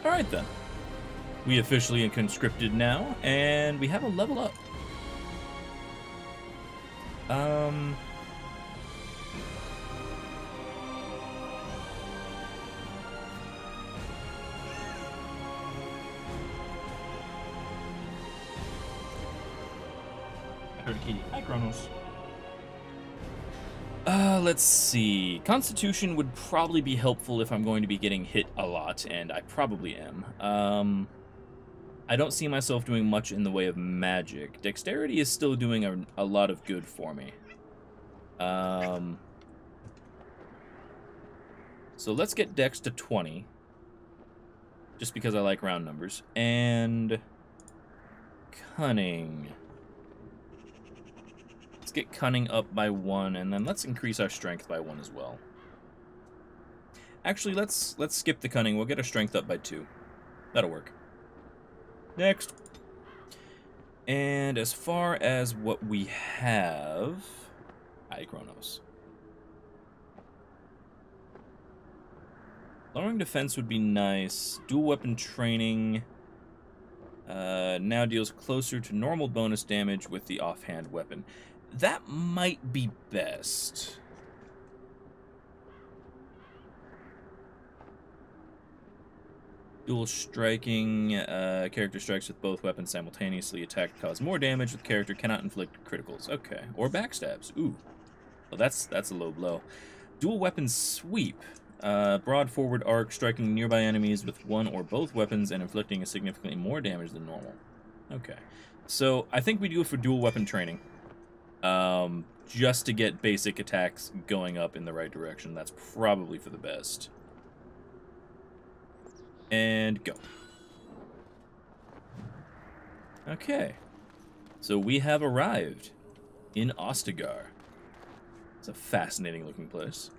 Alright then. We officially conscripted now, and we have a level up. I heard a kitty. Hi, Kronos. Let's see. Constitution would probably be helpful if I'm going to be getting hit a lot, and I probably am. I don't see myself doing much in the way of magic. Dexterity is still doing a lot of good for me. So let's get Dex to 20. Just because I like round numbers. And Cunning. Let's get Cunning up by 1, and then let's increase our Strength by 1 as well. Actually, let's skip the Cunning. We'll get our Strength up by 2. That'll work. Next. And as far as what we have... Hi, Kronos. Lowering defense would be nice. Dual weapon training now deals closer to normal bonus damage with the offhand weapon. That might be best. Dual striking, character strikes with both weapons simultaneously. Attack cause more damage. The character cannot inflict criticals. Okay, or backstabs. Ooh, well that's a low blow. Dual weapon sweep. Broad forward arc, striking nearby enemies with one or both weapons and inflicting a significantly more damage than normal. Okay, so I think we do it for dual weapon training. Just to get basic attacks going up in the right direction. That's probably for the best. And go. Okay, so we have arrived in Ostagar. It's a fascinating looking place.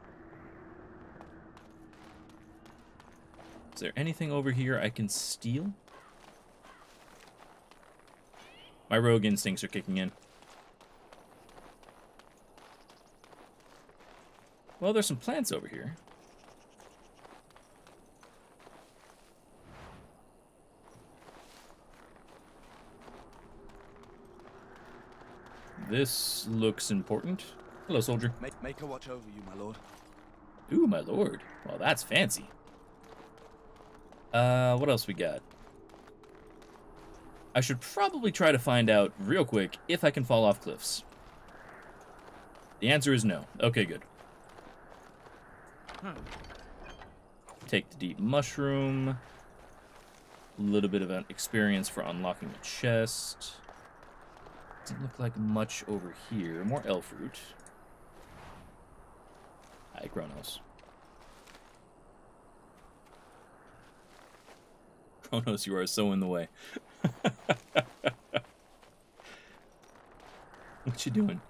Is there anything over here I can steal? My rogue instincts are kicking in. Well, there's some plants over here. This looks important. Hello, soldier. Make a watch over you, my lord. Ooh, my lord. Well, that's fancy. What else we got? I should probably try to find out real quick if I can fall off cliffs. The answer is no. Okay, good. Take the deep mushroom. A little bit of an experience for unlocking the chest. Doesn't look like much over here. More elf root. Hi, Kronos. Kronos, you are so in the way. What you doing?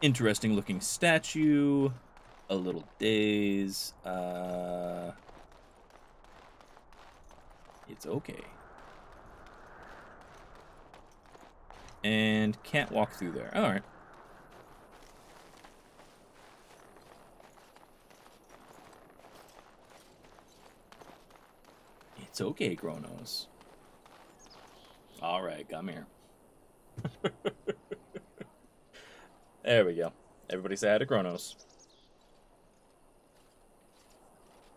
Interesting looking statue. A little daze. It's okay. And can't walk through there. Alright. It's okay, Kronos. Alright, come here. There we go. Everybody say hi to Kronos.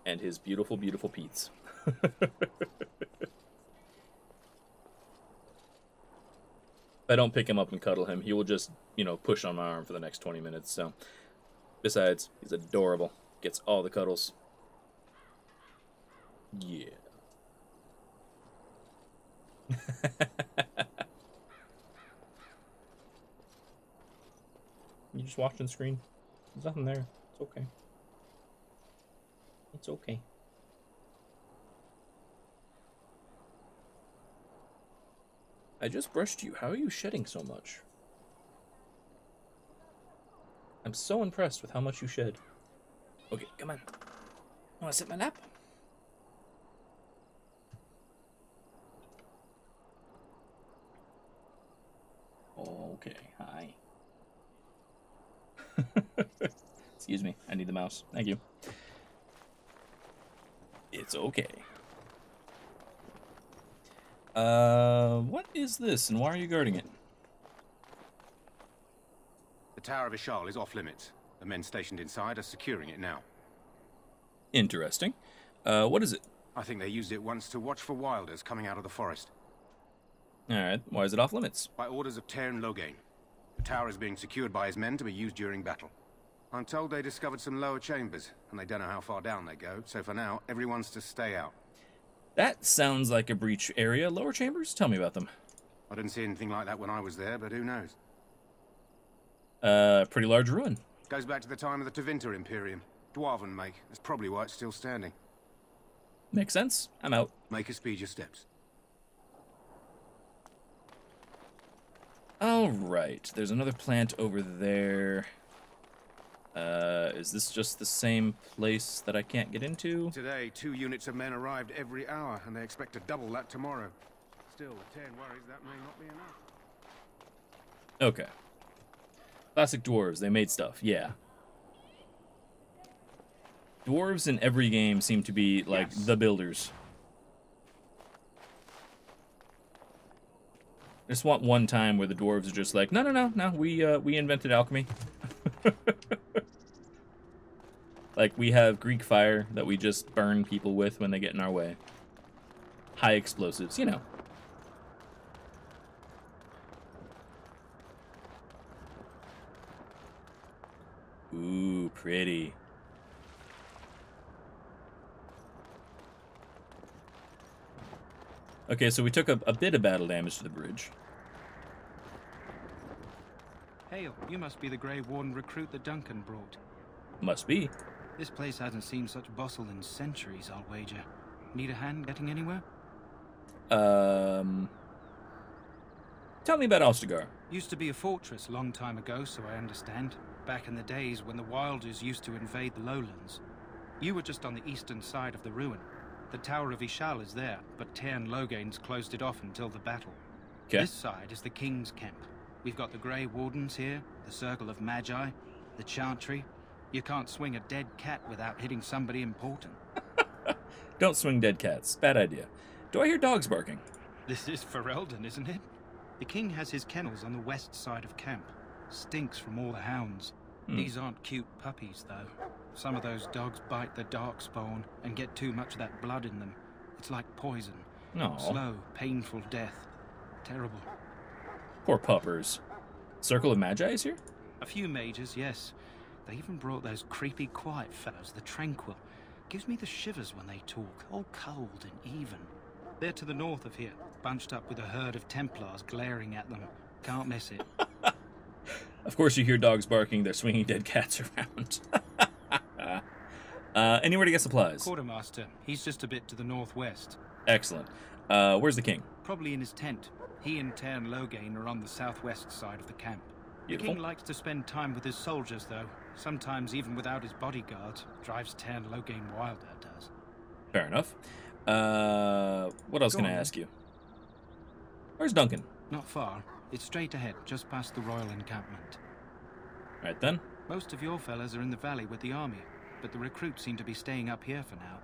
And his beautiful, beautiful Pete's. If I don't pick him up and cuddle him, he will just, you know, push on my arm for the next 20 minutes, so. Besides, he's adorable. Gets all the cuddles. Yeah. You just watching the screen? There's nothing there. It's okay. It's okay. I just brushed you. How are you shedding so much? I'm so impressed with how much you shed. Okay, come on. Wanna sit in my lap? Okay, hi. Excuse me, I need the mouse. Thank you. It's okay. What is this, and why are you guarding it? The Tower of Ishal is off limits. The men stationed inside are securing it now. Interesting. What is it? I think they used it once to watch for wilders coming out of the forest. Alright, why is it off limits? By orders of Tairn Loghain. The tower is being secured by his men to be used during battle. I'm told they discovered some lower chambers, and they don't know how far down they go, so for now, everyone's to stay out. That sounds like a breach area. Lower chambers? Tell me about them. I didn't see anything like that when I was there, but who knows? Pretty large ruin. Goes back to the time of the Tevinter Imperium. Dwarven make. That's probably why it's still standing. Makes sense. I'm out. Make us speed your steps. Alright, there's another plant over there. Is this just the same place that I can't get into? Today, 2 units of men arrived every hour, and they expect to double that tomorrow. Still, the Tairn worries that may not be enough. Okay. Classic dwarves, they made stuff, yeah. Dwarves in every game seem to be, like, the builders. I just want one time where the dwarves are just like, no, we invented alchemy. Like, we have Greek fire that we just burn people with when they get in our way. High explosives, you know. Ooh, pretty. Okay, so we took a bit of battle damage to the bridge. Hail, you must be the Grey Warden recruit that Duncan brought. Must be. This place hasn't seen such bustle in centuries, I'll wager. Need a hand getting anywhere? Tell me about Ostagar. Used to be a fortress a long time ago, so I understand. Back in the days when the Wilders used to invade the lowlands. You were just on the eastern side of the ruin. The Tower of Ishal is there, but Tairn Loghain's closed it off until the battle. Okay. This side is the King's camp. We've got the Grey Wardens here, the Circle of Magi, the Chantry. You can't swing a dead cat without hitting somebody important. Don't swing dead cats. Bad idea. Do I hear dogs barking? This is Ferelden, isn't it? The King has his kennels on the west side of camp. Stinks from all the hounds. These aren't cute puppies, though. Some of those dogs bite the darkspawn and get too much of that blood in them. It's like poison. No. Slow, painful death. Terrible. Poor puppers. Circle of Magi is here? A few mages, yes. They even brought those creepy quiet fellows, the Tranquil. Gives me the shivers when they talk, all cold and even. They're to the north of here, bunched up with a herd of Templars glaring at them. Can't miss it. Of course you hear dogs barking, they're swinging dead cats around. Anywhere to get supplies? Quartermaster, he's just a bit to the northwest. Excellent. Where's the king? Probably in his tent. He and Tairn Loghain are on the southwest side of the camp. Beautiful. The king likes to spend time with his soldiers, though. Sometimes even without his bodyguards. Drives Tairn Loghain wild, that does. Fair enough. What else can I ask you? Where's Duncan? Not far. It's straight ahead, just past the royal encampment. Right then. Most of your fellas are in the valley with the army, but the recruits seem to be staying up here for now.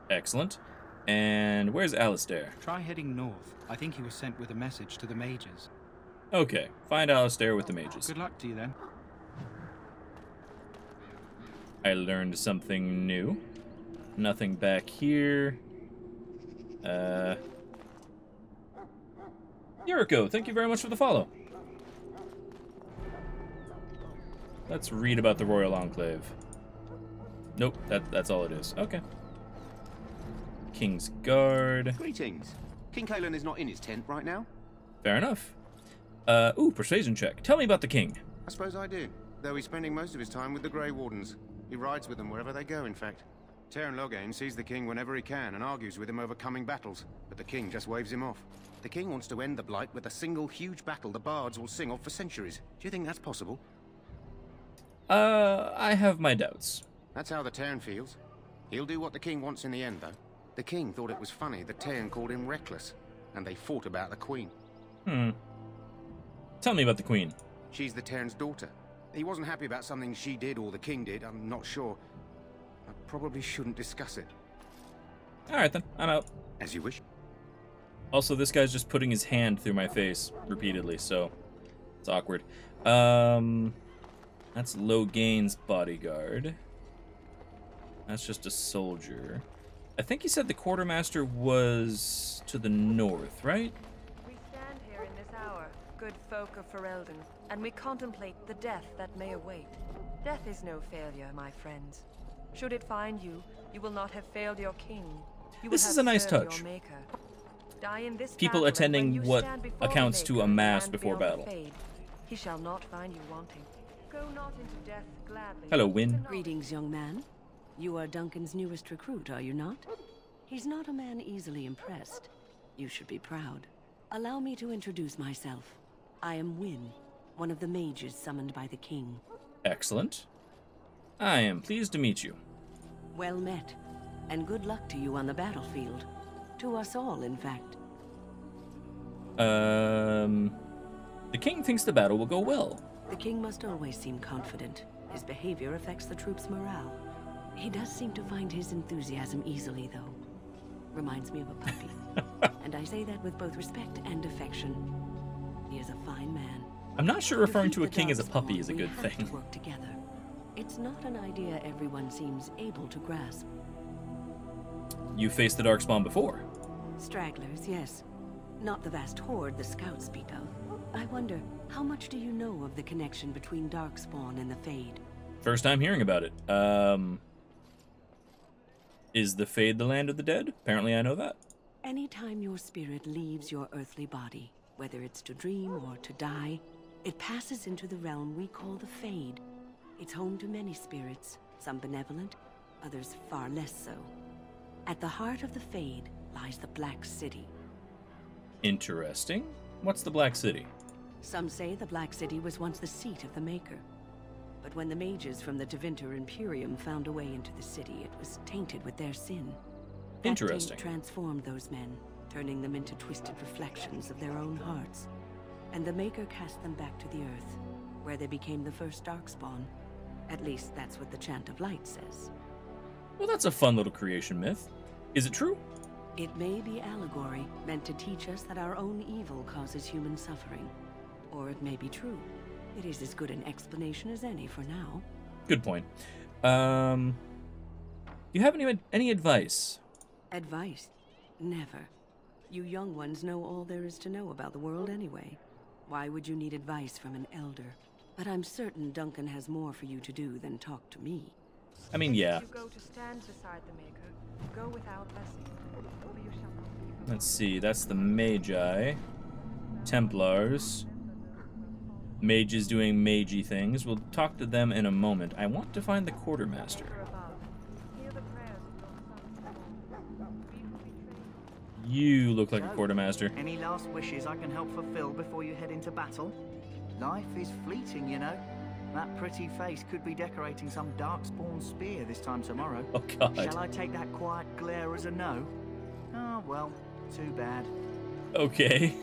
Excellent. And where's Alistair? Try heading north. I think he was sent with a message to the mages. Okay, find Alistair with the mages. Good luck to you then. I learned something new. Nothing back here. Yuriko, thank you very much for the follow. Let's read about the Royal Enclave. Nope, that's all it is. Okay. King's Guard. Greetings. King Kaelin is not in his tent right now. Fair enough. Ooh, persuasion check. Tell me about the king. I suppose I do, though he's spending most of his time with the Grey Wardens. He rides with them wherever they go, in fact. Tairn Loghain sees the king whenever he can and argues with him over coming battles, but the king just waves him off. The king wants to end the Blight with a single huge battle the bards will sing of for centuries. Do you think that's possible? I have my doubts. That's how the Tairn feels. He'll do what the king wants in the end, though. The king thought it was funny that Tairn called him reckless, and they fought about the queen. Tell me about the queen. She's the Tairn's daughter. He wasn't happy about something she did or the king did, I'm not sure. I probably shouldn't discuss it. Alright then, I'm out. As you wish. Also, this guy's just putting his hand through my face repeatedly, so it's awkward. That's Logain's bodyguard. That's just a soldier. I think he said the quartermaster was to the north, right? We stand here in this hour, good folk of Ferelden, and we contemplate the death that may await. Death is no failure, my friends. Should it find you, you will not have failed your king. You will This have is a nice served touch. your maker. Die in this People battle, and attending when you what stand before the accounts to a Maker, mass stand before beyond the battle. fade. He shall not find you wanting. Go not into death gladly. Hello, Win. Greetings, young man. You are Duncan's newest recruit, are you not? He's not a man easily impressed. You should be proud. Allow me to introduce myself. I am Win, one of the mages summoned by the king. Excellent. I am pleased to meet you. Well met, and good luck to you on the battlefield. To us all, in fact. The king thinks the battle will go well. The king must always seem confident. His behavior affects the troops' morale. He does seem to find his enthusiasm easily, though. Reminds me of a puppy. And I say that with both respect and affection. He is a fine man. I'm not sure referring to a defeat the king as a Darkspawn, puppy is a we good have thing. to work together. It's not an idea everyone seems able to grasp. You faced the Darkspawn before. Stragglers, yes. Not the vast horde the scouts speak of. I wonder, how much do you know of the connection between Darkspawn and the Fade? First time hearing about it. Is the Fade the land of the dead? Apparently I know that. Anytime your spirit leaves your earthly body, whether it's to dream or to die, it passes into the realm we call the Fade. It's home to many spirits, some benevolent, others far less so. At the heart of the Fade lies the Black City. Interesting. What's the Black City? Some say the Black City was once the seat of the Maker. But when the mages from the Tevinter Imperium found a way into the city, it was tainted with their sin. That Interesting. taint transformed those men, turning them into twisted reflections of their own hearts. And the Maker cast them back to the Earth, where they became the first Darkspawn. At least that's what the Chant of Light says. Well, that's a fun little creation myth. Is it true? It may be allegory, meant to teach us that our own evil causes human suffering. Or it may be true. It is as good an explanation as any for now. Good point. Do you have any advice? Advice? Never. You young ones know all there is to know about the world anyway. Why would you need advice from an elder? But I'm certain Duncan has more for you to do than talk to me. I mean, yeah. You go to stand beside the Maker. Go without blessing, for you shall not be. Let's see. That's the Magi. Templars. Mages doing magey things. We'll talk to them in a moment. I want to find the quartermaster. Hear the prayers of your sons. We who betrayed You look like a So, quartermaster. Any last wishes I can help fulfill before you head into battle? Life is fleeting, you know. That pretty face could be decorating some darkspawn spear this time tomorrow. Oh, God. Shall I take that quiet glare as a no? Oh, well, too bad. Okay.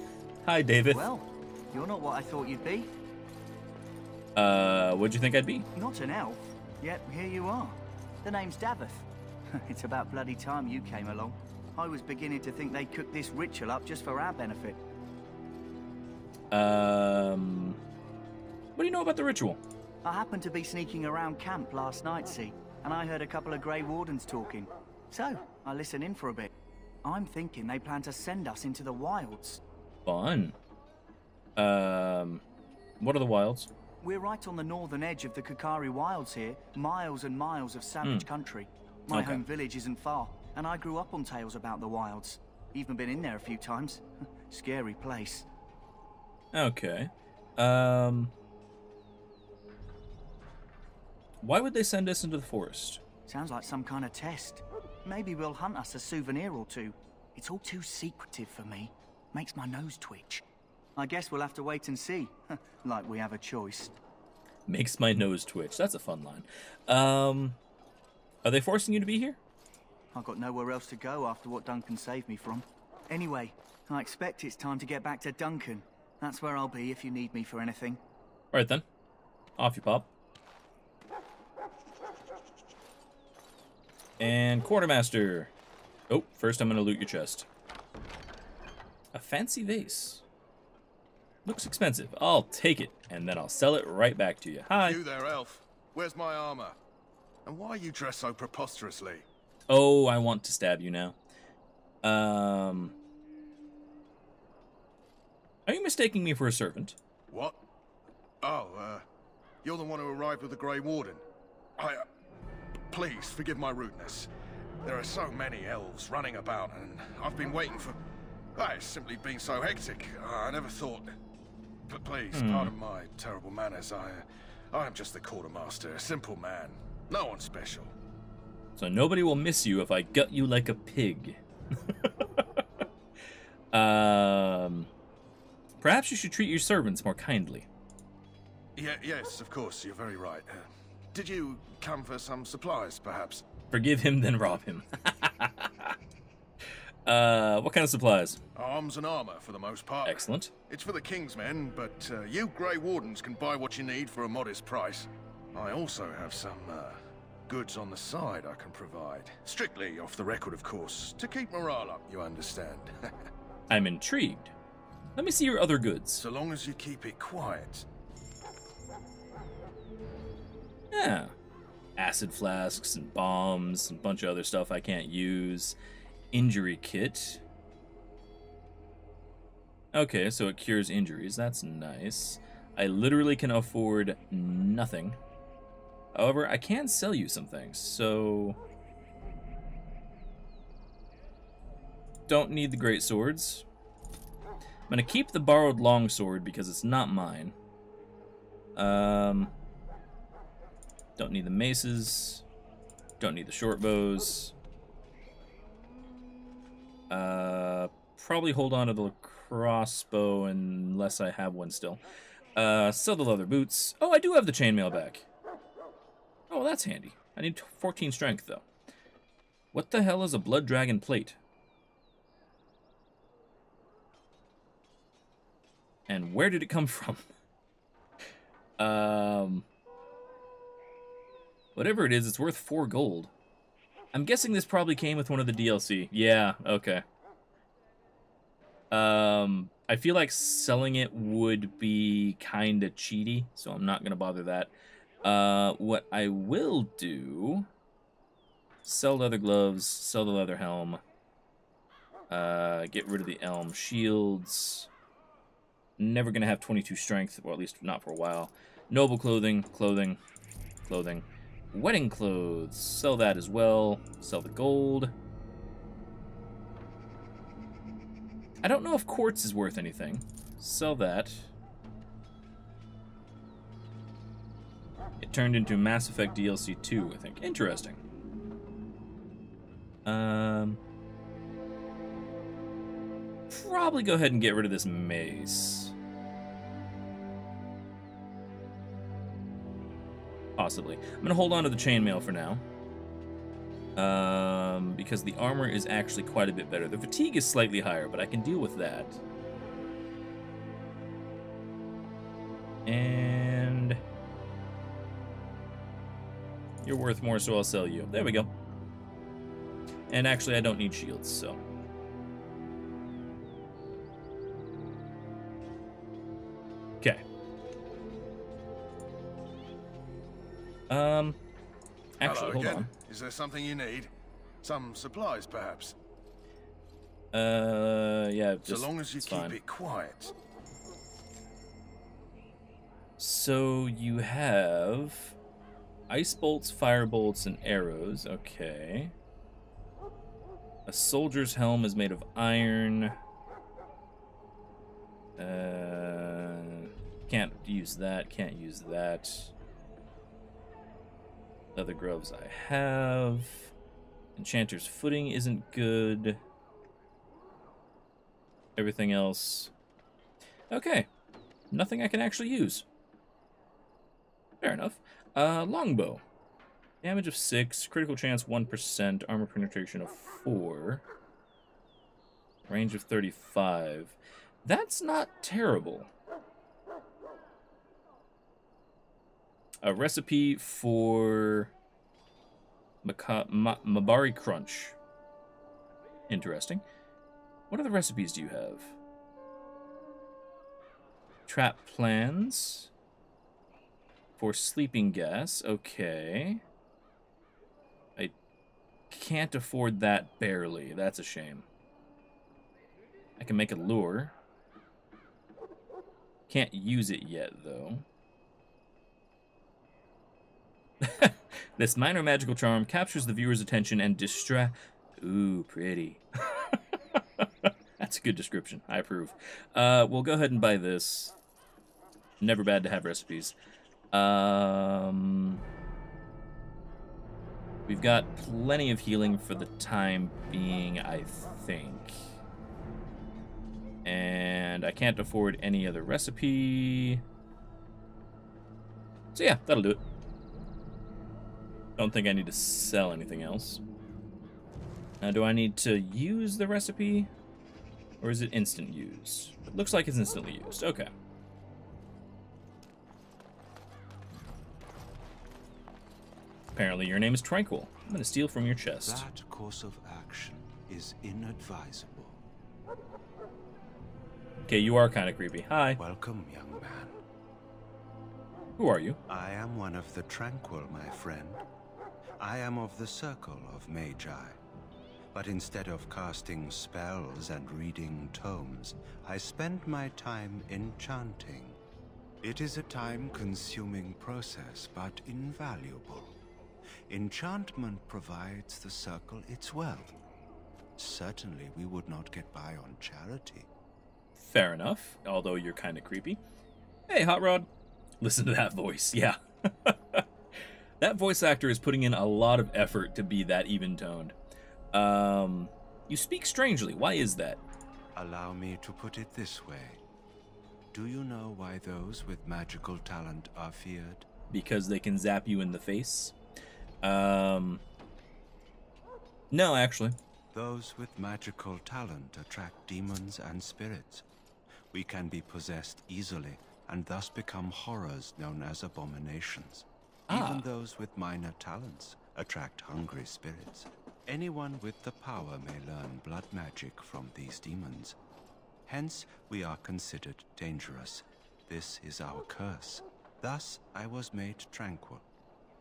Hi, David. Well, you're not what I thought you'd be. What'd you think I'd be? Not an elf, yet here you are. The name's Davith. It's about bloody time you came along. I was beginning to think they'd cooked this ritual up just for our benefit. What do you know about the ritual? I happened to be sneaking around camp last night, see, and I heard a couple of Grey Wardens talking. So, I listened in for a bit. I'm thinking they plan to send us into the wilds. Fun. What are the wilds? We're right on the northern edge of the Kukari Wilds here, miles and miles of savage country. My Okay. home village isn't far, and I grew up on tales about the wilds. Even been in there a few times. Scary place. Okay. Why would they send us into the forest? Sounds like some kind of test. Maybe we'll hunt us a souvenir or two. It's all too secretive for me. Makes my nose twitch. I guess we'll have to wait and see. Like we have a choice. Makes my nose twitch. That's a fun line. Are they forcing you to be here? I've got nowhere else to go after what Duncan saved me from. Anyway, I expect it's time to get back to Duncan. That's where I'll be if you need me for anything. Alright then. Off you pop. And quartermaster. Oh, first I'm gonna loot your chest. A fancy vase. Looks expensive. I'll take it, and then I'll sell it right back to you. Hi. You there, elf. Where's my armor? And why are you dressed so preposterously? Oh, I want to stab you now. Are you mistaking me for a servant? What? Oh, you're the one who arrived with the Grey Warden. Please, forgive my rudeness. There are so many elves running about, and I've been waiting for... It's simply been so hectic. I never thought... But please, pardon my terrible manners. I am just the quartermaster, a simple man. No one special. So nobody will miss you if I gut you like a pig. Perhaps you should treat your servants more kindly. Yes, of course, you're very right. Did you come for some supplies, perhaps? Forgive him, then rob him. What kind of supplies? Arms and armor, for the most part. Excellent. It's for the King's men, but you Grey Wardens can buy what you need for a modest price. I also have some goods on the side I can provide. Strictly off the record, of course, to keep morale up, you understand. I'm intrigued. Let me see your other goods. So long as you keep it quiet. Yeah. Acid flasks and bombs and a bunch of other stuff I can't use. Injury kit. Okay, so it cures injuries. That's nice. I literally can afford nothing. However, I can sell you some things, so... Don't need the great swords. I'm gonna keep the borrowed longsword because it's not mine. Don't need the maces. Don't need the short bows. Probably hold on to the crossbow unless I have one still. Sell the leather boots. Oh, I do have the chainmail back. Oh, that's handy. I need 14 strength, though. What the hell is a blood dragon plate? And where did it come from? Whatever it is, it's worth 4 gold. I'm guessing this probably came with one of the DLC. Yeah, okay. I feel like selling it would be kind of cheaty, so I'm not going to bother that. What I will do... Sell leather gloves, sell the leather helm. Get rid of the elm shields. Never going to have 22 strength, or at least not for a while. Noble clothing, clothing. Wedding clothes, sell that as well. Sell the gold. I don't know if quartz is worth anything. Sell that. It turned into Mass Effect DLC 2, I think. Interesting. Probably go ahead and get rid of this mace. Possibly. I'm going to hold on to the chainmail for now. Because the armor is actually quite a bit better. The fatigue is slightly higher, but I can deal with that. And... you're worth more, so I'll sell you. There we go. And actually, I don't need shields, so... okay. Actually, Hello hold again. on. Is there something you need? Some supplies, perhaps? Yeah, just, so long as you keep fine. it quiet. So you have ice bolts, fire bolts, and arrows. Okay. A soldier's helm is made of iron. Can't use that. Can't use that. Leather gloves I have. Enchanter's footing isn't good. Everything else. Okay. Nothing I can actually use. Fair enough. Longbow. Damage of 6, critical chance 1%, armor penetration of 4. Range of 35. That's not terrible. A recipe for Mabari Crunch. Interesting. What other recipes do you have? Trap plans for sleeping gas. Okay. I can't afford that barely. That's a shame. I can make a lure. Can't use it yet, though. This minor magical charm captures the viewer's attention and Ooh, pretty. That's a good description. I approve. We'll go ahead and buy this. Never bad to have recipes. We've got plenty of healing for the time being, I think. And I can't afford any other recipe. So yeah, that'll do it. Don't think I need to sell anything else. Now, do I need to use the recipe? Or is it instant use? It looks like it's instantly used. Okay. Apparently your name is Tranquil. I'm going to steal from your chest. That course of action is inadvisable. Okay, you are kind of creepy. Hi. Welcome, young man. Who are you? I am one of the Tranquil, my friend. I am of the Circle of Magi. But instead of casting spells and reading tomes, I spend my time enchanting. It is a time-consuming process, but invaluable. Enchantment provides the Circle its wealth. Certainly we would not get by on charity. Fair enough, although you're kind of creepy. Hey, Hot Rod. Listen to that voice, yeah. That voice actor is putting in a lot of effort to be that even-toned. You speak strangely. Why is that? Allow me to put it this way. Do you know why those with magical talent are feared? Because they can zap you in the face? No, actually. Those with magical talent attract demons and spirits. We can be possessed easily, and thus become horrors known as abominations. Even those with minor talents attract hungry spirits. Anyone with the power may learn blood magic from these demons. Hence, we are considered dangerous. This is our curse. Thus, I was made tranquil,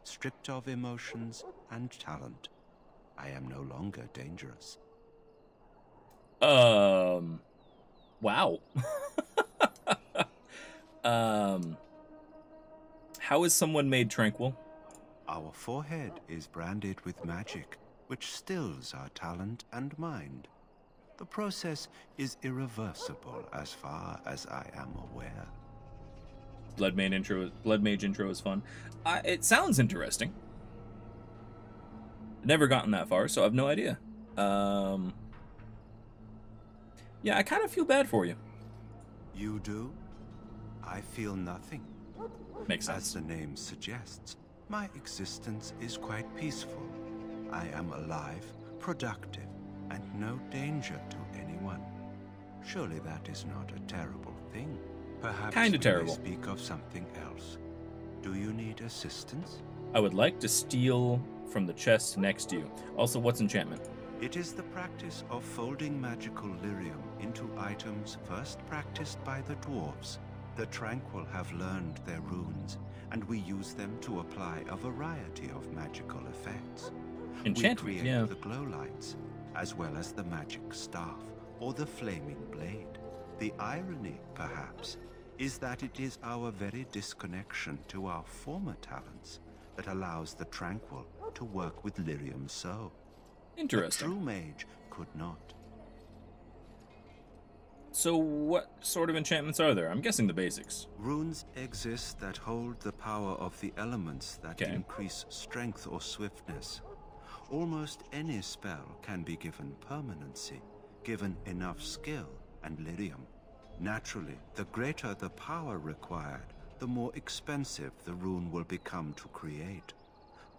stripped of emotions and talent. I am no longer dangerous. Wow. How is someone made tranquil? Our forehead is branded with magic, which stills our talent and mind. The process is irreversible as far as I am aware. Blood Mage intro is fun. It sounds interesting. Never gotten that far, so I have no idea. Yeah, I kind of feel bad for you. You do? I feel nothing. Makes sense. As the name suggests, my existence is quite peaceful. I am alive, productive, and no danger to anyone. Surely that is not a terrible thing. Perhaps Kinda terrible. We may speak of something else. Do you need assistance? I would like to steal from the chest next to you. Also, what's enchantment? It is the practice of folding magical lyrium into items first practiced by the dwarves. The Tranquil have learned their runes, and we use them to apply a variety of magical effects. Enchantment, we create yeah. the glow lights, as well as the magic staff, or the flaming blade. The irony, perhaps, is that it is our very disconnection to our former talents that allows the Tranquil to work with lyrium so. Interesting. A true mage could not. So what sort of enchantments are there? I'm guessing the basics. Runes exist that hold the power of the elements that increase strength or swiftness. Almost any spell can be given permanency, given enough skill and lyrium. Naturally, the greater the power required, the more expensive the rune will become to create.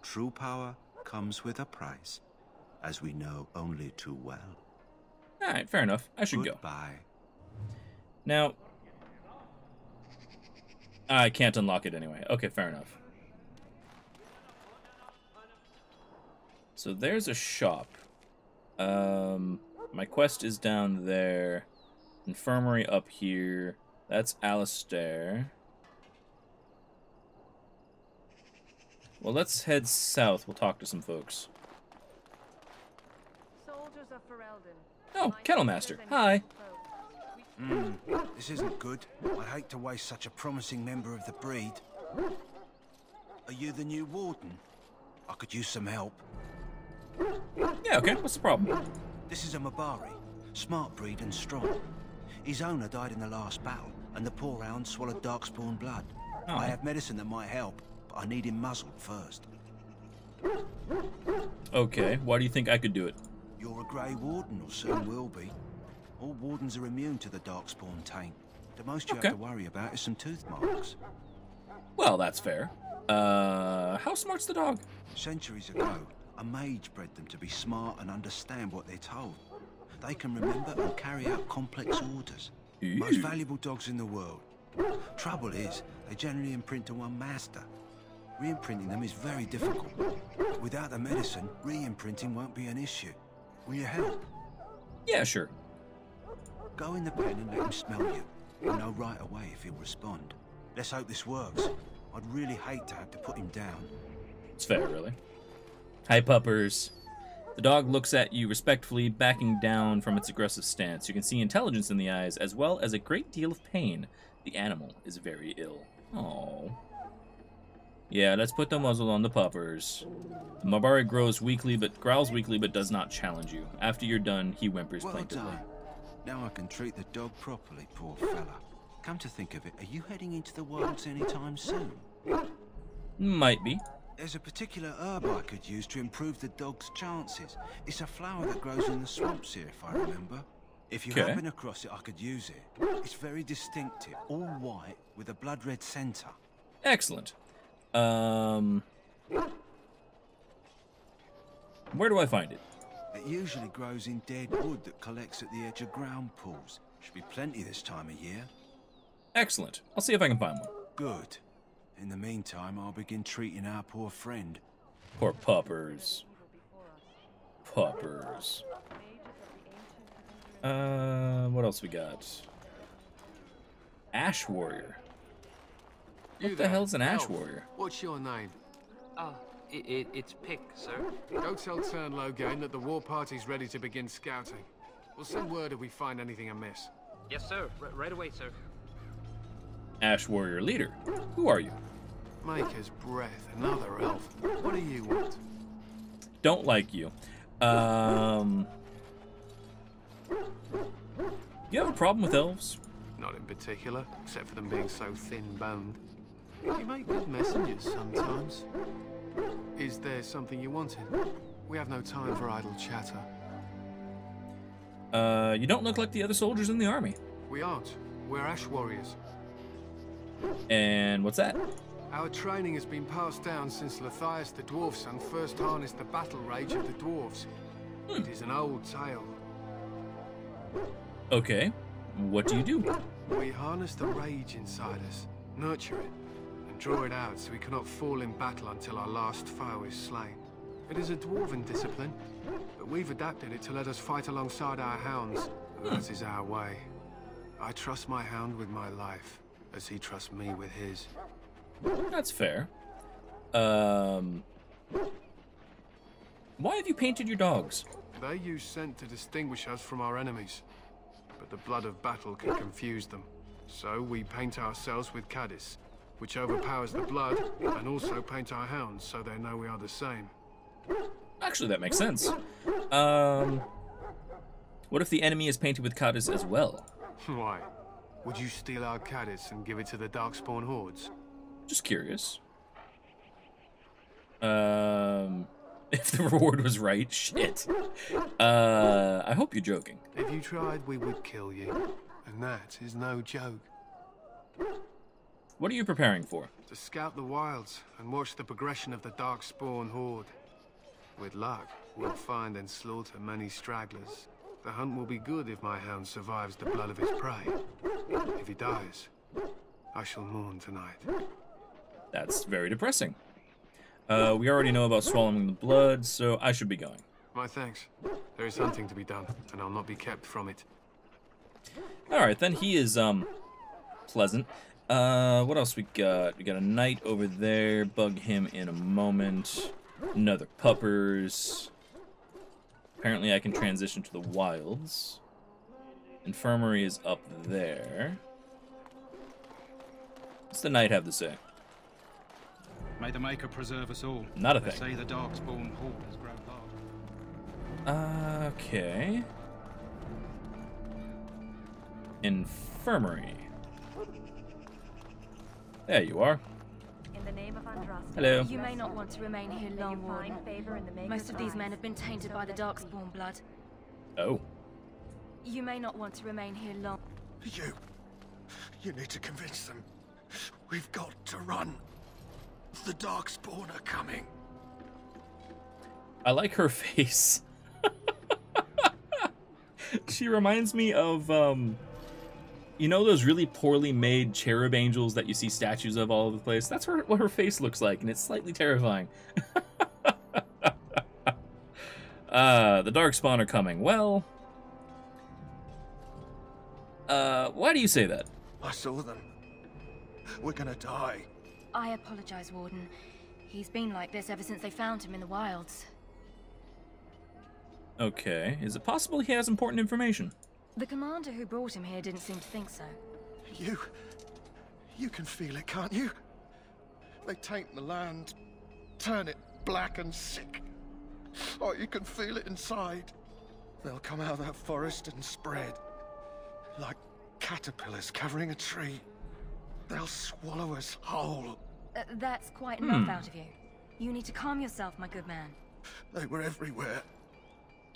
True power comes with a price, as we know only too well. Alright, fair enough. I should go. Goodbye. Now, I can't unlock it anyway. Okay, fair enough. So there's a shop. My quest is down there. Infirmary up here. That's Alistair. Well, let's head south. We'll talk to some folks. Soldiers of Ferelden. Oh, Kettlemaster. Hi. This isn't good. I'd hate to waste such a promising member of the breed. Are you the new warden? I could use some help. Yeah, okay. What's the problem? This is a Mabari. Smart breed and strong. His owner died in the last battle, and the poor hound swallowed darkspawn blood. Oh. I have medicine that might help, but I need him muzzled first. Okay, why do you think I could do it? You're a Grey Warden, or soon will be. All wardens are immune to the darkspawn taint. The most you have to worry about is some tooth marks. Well, that's fair. How smart's the dog? Centuries ago, a mage bred them to be smart and understand what they're told. They can remember and carry out complex orders. Ooh. Most valuable dogs in the world. Trouble is, they generally imprint to one master. Re-imprinting them is very difficult. Without the medicine, re-imprinting won't be an issue. Will you help? Yeah, sure. Go in the pen and let him smell you. You'll know right away if he'll respond. Let's hope this works. I'd really hate to have to put him down. It's fair, really. Hi, puppers. The dog looks at you respectfully, backing down from its aggressive stance. You can see intelligence in the eyes, as well as a great deal of pain. The animal is very ill. Oh. Yeah, let's put the muzzle on the puppers. The Mabari growls weakly, but does not challenge you. After you're done, he whimpers Well plaintively. done. Now I can treat the dog properly, poor fella. Come to think of it, are you heading into the wilds anytime soon? Might be. There's a particular herb I could use to improve the dog's chances. It's a flower that grows in the swamps here, if I remember. If you happen across it, I could use it. It's very distinctive, all white, with a blood-red centre. Excellent. Where do I find it? It usually grows in dead wood that collects at the edge of ground pools. Should be plenty this time of year. Excellent. I'll see if I can find one. Good. In the meantime, I'll begin treating our poor friend. Poor puppers. Puppers. What else we got? Ash Warrior. What the hell's an Ash Warrior? What's your name? It's Pick, sir. Go tell Tern Logain that the war party's ready to begin scouting. We'll send word if we find anything amiss. Yes, sir. Right away, sir. Ash Warrior leader. Who are you? Maker's Breath, another elf. What do you want? Don't like you. You have a problem with elves? Not in particular, except for them being so thin-boned. You make good messengers sometimes. Is there something you wanted? We have no time for idle chatter. You don't look like the other soldiers in the army. We aren't. We're Ash Warriors. And what's that? Our training has been passed down since Lathias the Dwarf's son first harnessed the battle rage of the dwarves. It is an old tale. Okay. What do you do? We harness the rage inside us, nurture it, and draw it out so we cannot fall in battle until our last foe is slain. It is a dwarven discipline, but we've adapted it to let us fight alongside our hounds. That is our way. I trust my hound with my life, as he trusts me with his. That's fair. Why have you painted your dogs? They use scent to distinguish us from our enemies, but the blood of battle can confuse them. So we paint ourselves with Caddis, which overpowers the blood, and also paint our hounds so they know we are the same. Actually, that makes sense. What if the enemy is painted with Caddis as well? Why? Would you steal our Caddis and give it to the Darkspawn hordes? Just curious. If the reward was right, shit. I hope you're joking. If you tried, we would kill you. And that is no joke. What are you preparing for? To scout the wilds and watch the progression of the Darkspawn horde. With luck, we'll find and slaughter many stragglers. The hunt will be good if my hound survives the blood of his prey. If he dies, I shall mourn tonight. That's very depressing. We already know about swallowing the blood, so I should be going. My thanks. There is hunting to be done, and I'll not be kept from it. Alright, then he is, pleasant. What else we got? We got a knight over there. Bug him in a moment. Another puppers. Apparently I can transition to the wilds. Infirmary is up there. What's the knight have to say? May the Maker preserve us all. Not a They thing. say the Darkspawn horde has grown large. Okay. Infirmary. There you are. In the name of Andraste. Hello. You may not want to remain here May long, you Warden. find favor in the Maker's Most of these men eyes. have been tainted by the Darkspawn blood. Oh. You may not want to remain here long. You need to convince them. We've got to run. The Darkspawn are coming. I like her face. She reminds me of, you know those really poorly made cherub angels that you see statues of all over the place? That's what her face looks like, and it's slightly terrifying. The Darkspawn are coming. Well, why do you say that? I saw them. We're gonna die. I apologize, Warden. He's been like this ever since they found him in the wilds. Okay, is it possible he has important information? The commander who brought him here didn't seem to think so. You can feel it, can't you? They taint the land, turn it black and sick. Oh, you can feel it inside. They'll come out of that forest and spread. Like caterpillars covering a tree. They'll swallow us whole. That's quite enough out of you. You need to calm yourself, my good man. They were everywhere.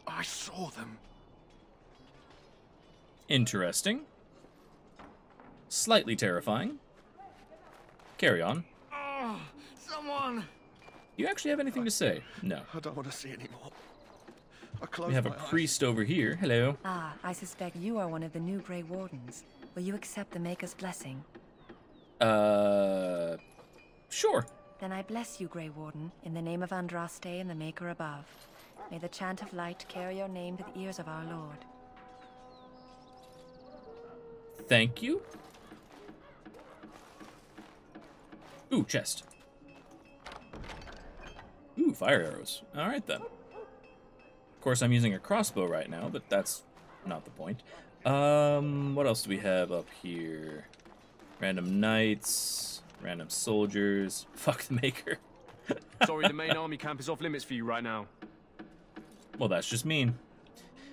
I saw them. Interesting. Slightly terrifying. Carry on. Oh, someone! You actually have anything to say? No. I don't want to see anymore. I close We have a my eyes. priest over here. Hello. Ah, I suspect you are one of the new Grey Wardens. Will you accept the Maker's blessing? Sure. Then I bless you, Grey Warden, in the name of Andraste and the Maker above. May the chant of light carry your name to the ears of our Lord. Thank you. Ooh, chest. Ooh, fire arrows. Alright then. Of course, I'm using a crossbow right now, but that's not the point. What else do we have up here? Random knights, random soldiers. Fuck the Maker. Sorry, the main army camp is off limits for you right now. Well, that's just mean.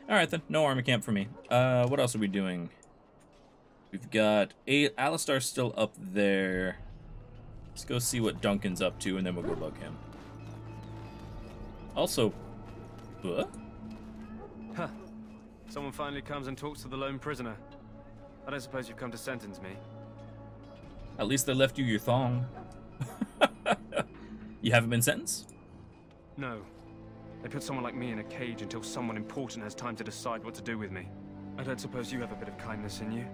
Alright then, no army camp for me. What else are we doing? We've got Alistar's still up there. Let's go see what Duncan's up to, and then we'll go bug him. Also, Huh. Someone finally comes and talks to the lone prisoner. I don't suppose you've come to sentence me. At least they left you your thong. You haven't been sentenced? No. They put someone like me in a cage until someone important has time to decide what to do with me. I don't suppose you have a bit of kindness in you.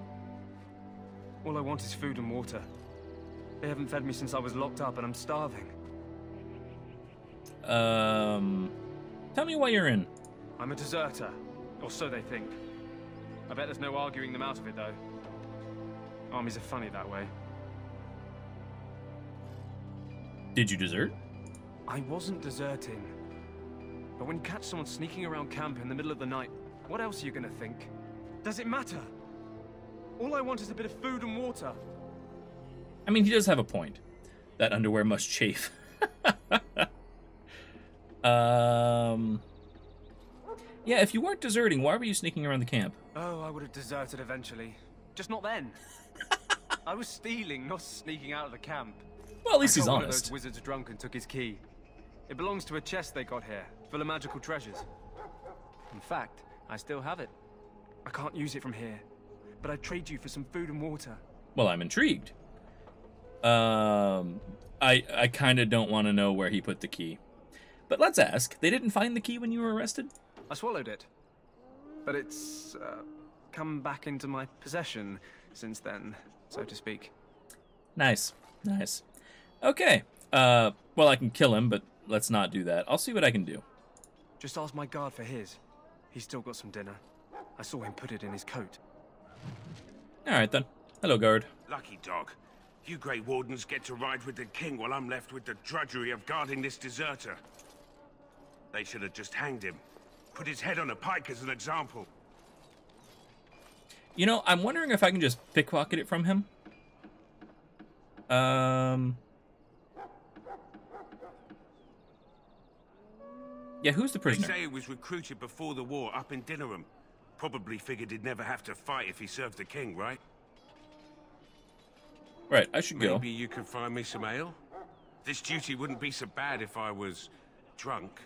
All I want is food and water. They haven't fed me since I was locked up and I'm starving. Tell me why you're in. I'm a deserter, or so they think. I bet there's no arguing them out of it, though. Armies are funny that way. Did you desert? I wasn't deserting. But when you catch someone sneaking around camp in the middle of the night, what else are you gonna think? Does it matter? All I want is a bit of food and water. I mean, he does have a point. That underwear must chafe. Yeah, if you weren't deserting, why were you sneaking around the camp? Oh, I would have deserted eventually. Just not then. I was stealing, not sneaking out of the camp. Well, at least I he's got one of honest. those wizards drunk and took his key. It belongs to a chest they got here, full of magical treasures. In fact, I still have it. I can't use it from here, but I'd trade you for some food and water. Well, I'm intrigued. I kind of don't want to know where he put the key. But let's ask, they didn't find the key when you were arrested? I swallowed it, but it's come back into my possession since then, so to speak. Nice, nice. Okay, well, I can kill him, but let's not do that. I'll see what I can do. Just ask my guard for his. He's still got some dinner. I saw him put it in his coat. Alright then. Hello, guard. Lucky dog. You Grey Wardens get to ride with the king while I'm left with the drudgery of guarding this deserter. They should have just hanged him. Put his head on a pike as an example. You know, I'm wondering if I can just pickpocket it from him. Yeah, who's the prisoner? They say he was recruited before the war up in Dinnerham. Probably figured he'd never have to fight if he served the king, right? Right, I should go. Maybe you could find me some ale? This duty wouldn't be so bad if I was drunk.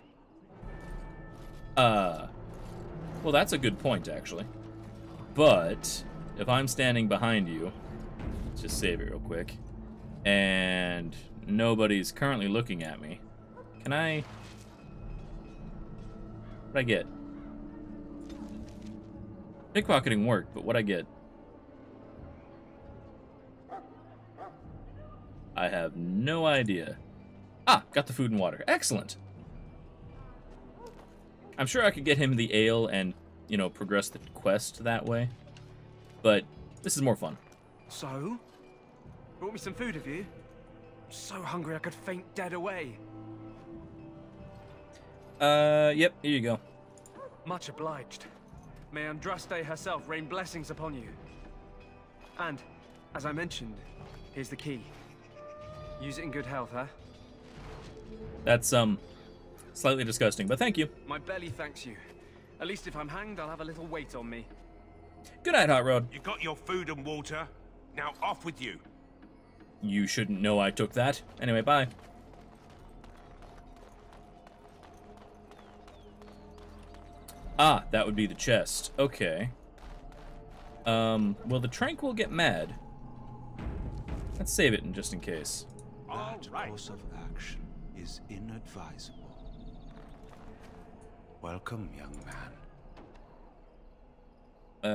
Well, that's a good point, actually. But if I'm standing behind you, let's just save it real quick, and nobody's currently looking at me, can I... What'd I get? Pickpocketing worked, but what'd I get? I have no idea. Ah, got the food and water. Excellent. I'm sure I could get him the ale and, you know, progress the quest that way. But this is more fun. So? Brought me some food, have you? I'm so hungry I could faint dead away. Yep, here you go. Much obliged. May Andraste herself rain blessings upon you. And, as I mentioned, here's the key. Use it in good health, huh? That's, slightly disgusting, but thank you. My belly thanks you. At least if I'm hanged, I'll have a little weight on me. Good night, Hot Rod. You got your food and water. Now off with you. You shouldn't know I took that. Anyway, bye. Ah, that would be the chest. Okay. Will the Tranquil get mad? Let's save it just in case. That course of action is inadvisable. Welcome, young man.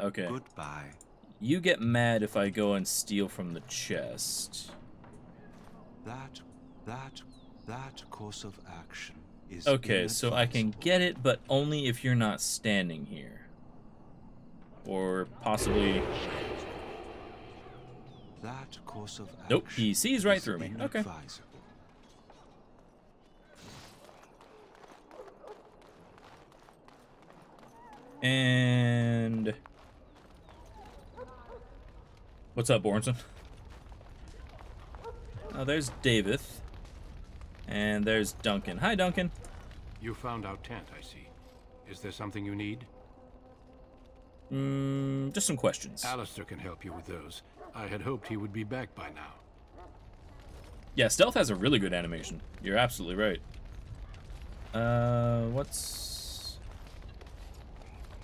Okay. Goodbye. You get mad if I go and steal from the chest. That course of action is okay, so I can get it, but only if you're not standing here. Or possibly... That course of action. Nope, he sees right through me. Okay. And... What's up, Bornson? Oh, there's David. And there's Duncan. Hi, Duncan. You found our tent, I see. Is there something you need? Just some questions. Alistair can help you with those. I had hoped he would be back by now. Yeah, stealth has a really good animation. You're absolutely right. What's...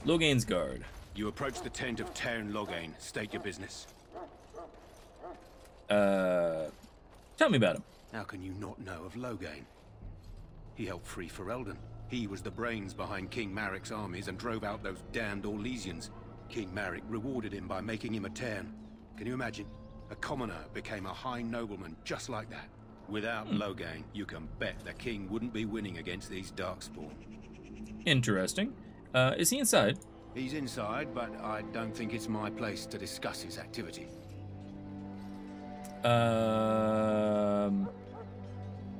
Logain's guard. You approach the tent of Tairn Logain. State your business. Tell me about him. How can you not know of Logain? He helped free Ferelden. He was the brains behind King Maric's armies and drove out those damned Orlesians. King Maric rewarded him by making him a Tairn. Can you imagine? A commoner became a high nobleman just like that. Without Logain, you can bet the king wouldn't be winning against these Darkspawn. Interesting. Is he inside? He's inside, but I don't think it's my place to discuss his activity.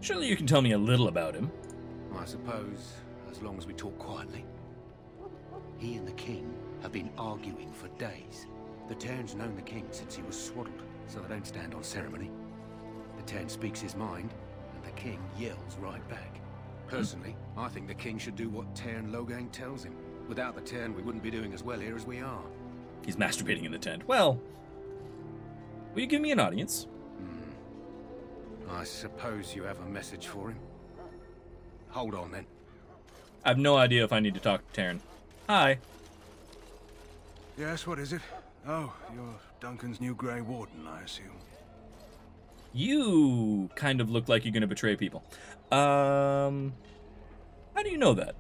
Surely you can tell me a little about him. I suppose, as long as we talk quietly. He and the king have been arguing for days. The Tairn's known the king since he was swaddled, so they don't stand on ceremony. The Tairn speaks his mind, and the king yells right back. Personally, I think the king should do what Tairn Logain tells him. Without the Tairn, we wouldn't be doing as well here as we are. He's masturbating in the tent. Well, will you give me an audience? I suppose you have a message for him. Hold on, then. I have no idea if I need to talk to Tairn. Hi. Yes, what is it? Oh, you're Duncan's new Grey Warden, I assume. You kind of look like you're going to betray people. How do you know that?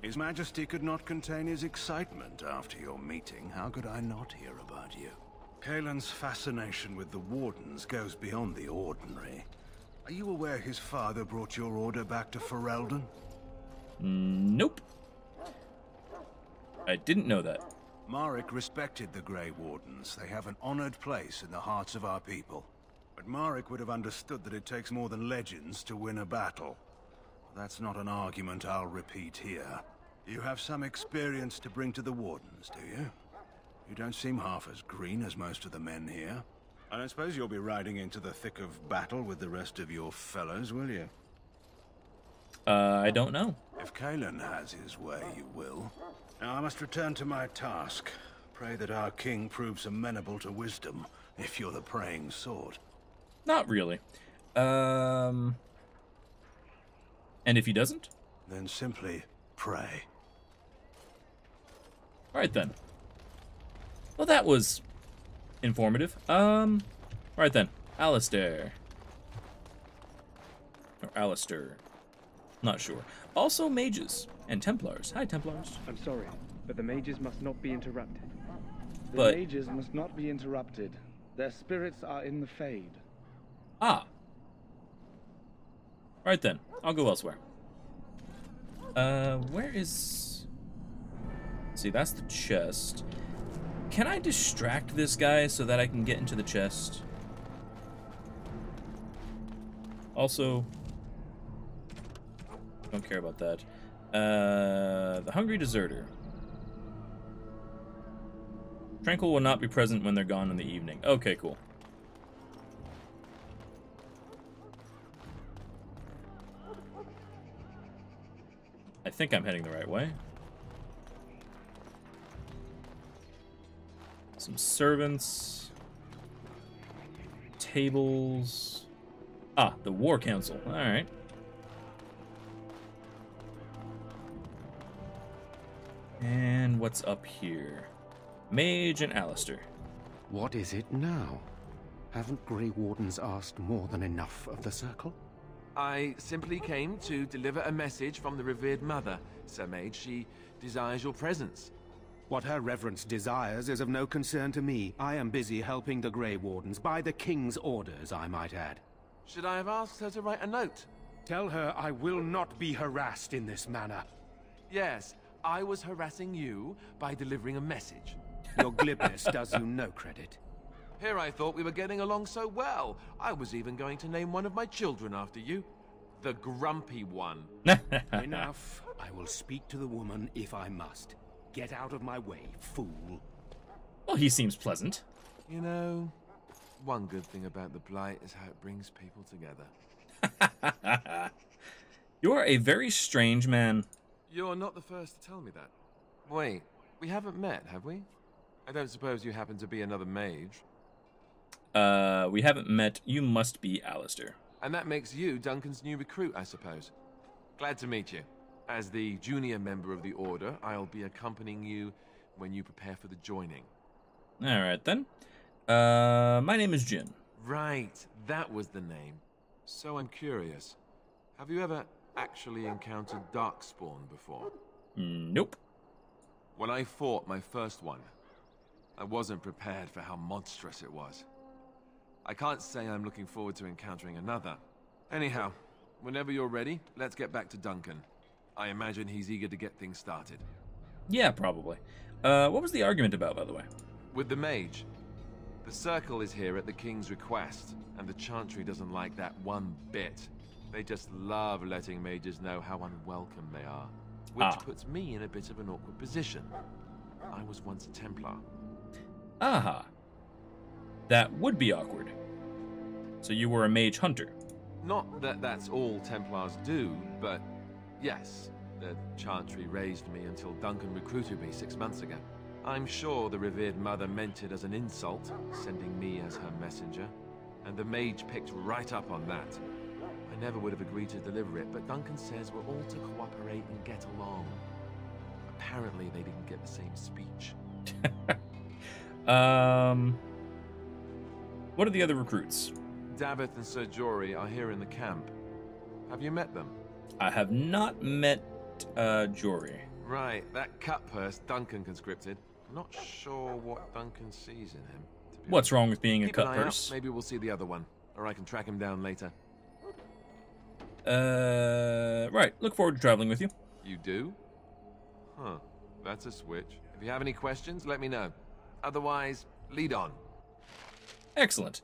His Majesty could not contain his excitement after your meeting. How could I not hear about you? Kaelin's fascination with the Wardens goes beyond the ordinary. Are you aware his father brought your order back to Ferelden? Nope. I didn't know that. Marek respected the Grey Wardens. They have an honored place in the hearts of our people. But Marek would have understood that it takes more than legends to win a battle. That's not an argument I'll repeat here. You have some experience to bring to the Wardens, do you? You don't seem half as green as most of the men here. I don't suppose you'll be riding into the thick of battle with the rest of your fellows, will you? I don't know. If Kalen has his way, you will. Now I must return to my task. Pray that our king proves amenable to wisdom, if you're the praying sort. Not really. And if he doesn't? Then simply pray. Alright then. Well, that was informative. Alright then. Alistair. Or Alistair. Not sure. Also mages and Templars. Hi, Templars. I'm sorry, but the mages must not be interrupted. But mages must not be interrupted. Their spirits are in the Fade. Ah. Right then. I'll go elsewhere. Where is... See, that's the chest. Can I distract this guy so that I can get into the chest? Also... Don't care about that. The Hungry Deserter. Tranquil will not be present when they're gone in the evening. Okay, cool. I think I'm heading the right way. Some servants. Tables. Ah, the War Council. Alright. And what's up here? Mage and Alistair. What is it now? Haven't Grey Wardens asked more than enough of the Circle? I simply came to deliver a message from the revered mother, Sir Mage. She desires your presence. What her reverence desires is of no concern to me. I am busy helping the Grey Wardens, by the King's orders, I might add. Should I have asked her to write a note? Tell her I will not be harassed in this manner. Yes, I was harassing you by delivering a message. Your glibness does you no credit. Here I thought we were getting along so well. I was even going to name one of my children after you. The Grumpy One. Enough. I will speak to the woman if I must. Get out of my way, fool. Well, he seems pleasant. You know, one good thing about the Blight is how it brings people together. You're a very strange man. You're not the first to tell me that. Wait, we haven't met, have we? I don't suppose you happen to be another mage. We haven't met. You must be Alistair. And that makes you Duncan's new recruit, I suppose. Glad to meet you. As the junior member of the Order, I'll be accompanying you when you prepare for the joining. Alright then. My name is Jinn. Right, that was the name. So I'm curious. Have you ever actually encountered Darkspawn before? Nope. When I fought my first one, I wasn't prepared for how monstrous it was. I can't say I'm looking forward to encountering another. Anyhow, whenever you're ready, let's get back to Duncan. I imagine he's eager to get things started. Yeah, probably. What was the argument about, by the way? With the mage. The Circle is here at the King's request, and the Chantry doesn't like that one bit. They just love letting mages know how unwelcome they are, which puts me in a bit of an awkward position. I was once a Templar. Aha. That would be awkward. So you were a mage hunter. Not that that's all Templars do, but yes, the Chantry raised me until Duncan recruited me 6 months ago. I'm sure the revered mother meant it as an insult, sending me as her messenger, and the mage picked right up on that. I never would have agreed to deliver it, but Duncan says we're all to cooperate and get along. Apparently they didn't get the same speech. What are the other recruits? Davith and Sir Jory are here in the camp. Have you met them? I have not met Jory. Right, that cut-purse Duncan conscripted. I'm not sure what Duncan sees in him. What's wrong with being a Keep an eye out. cut-purse? Maybe we'll see the other one, or I can track him down later. Right. Look forward to traveling with you. You do? Huh. That's a switch. If you have any questions, let me know. Otherwise, lead on. Excellent.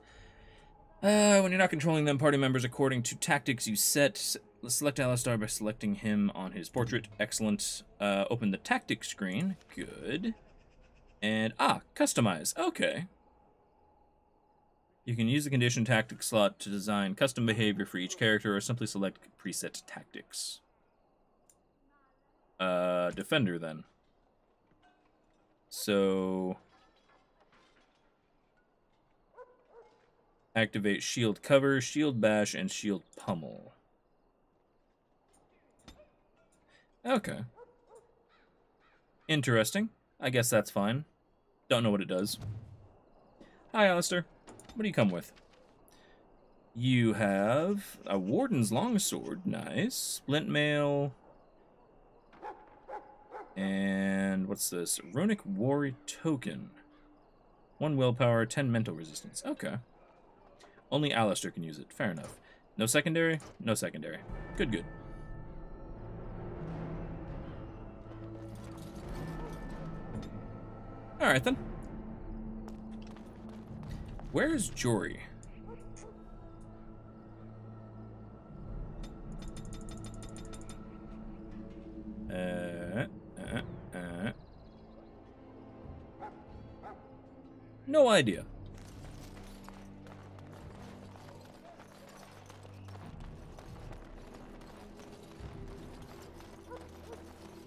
When you're not controlling them, party members according to tactics you set. Select Alistar by selecting him on his portrait. Excellent. Open the tactics screen. Good. And, customize. Okay. You can use the condition tactic slot to design custom behavior for each character or simply select preset tactics. Defender then. So... activate shield cover, shield bash, and shield pummel. Okay. Interesting. I guess that's fine. Don't know what it does. Hi, Alistair. What do you come with? You have a Warden's Longsword. Nice. Splint Mail. And what's this? Runic Warrior Token. 1 willpower, 10 mental resistance. Okay. Only Alistair can use it. Fair enough. No secondary? No secondary. Good, good. Alright then. Where's Jory? No idea.